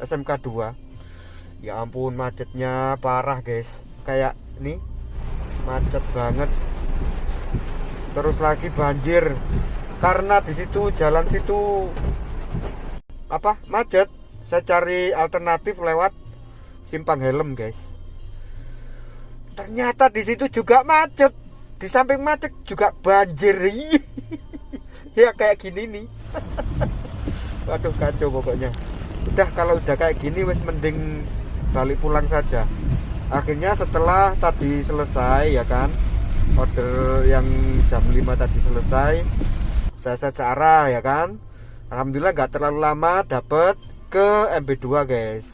SMK 2. Ya ampun, macetnya parah guys, kayak ini macet banget. Terus lagi banjir karena di situ jalan situ macet. Saya cari alternatif lewat Simpang Helm guys, ternyata di situ juga macet. Di samping macet juga banjir. Ya kayak gini nih. Waduh, kacau pokoknya. Udah, kalau udah kayak gini wes mending balik pulang saja. Akhirnya setelah tadi selesai ya kan, order yang jam 5 tadi selesai, saya secara ya kan, alhamdulillah nggak terlalu lama dapet ke MB2 guys.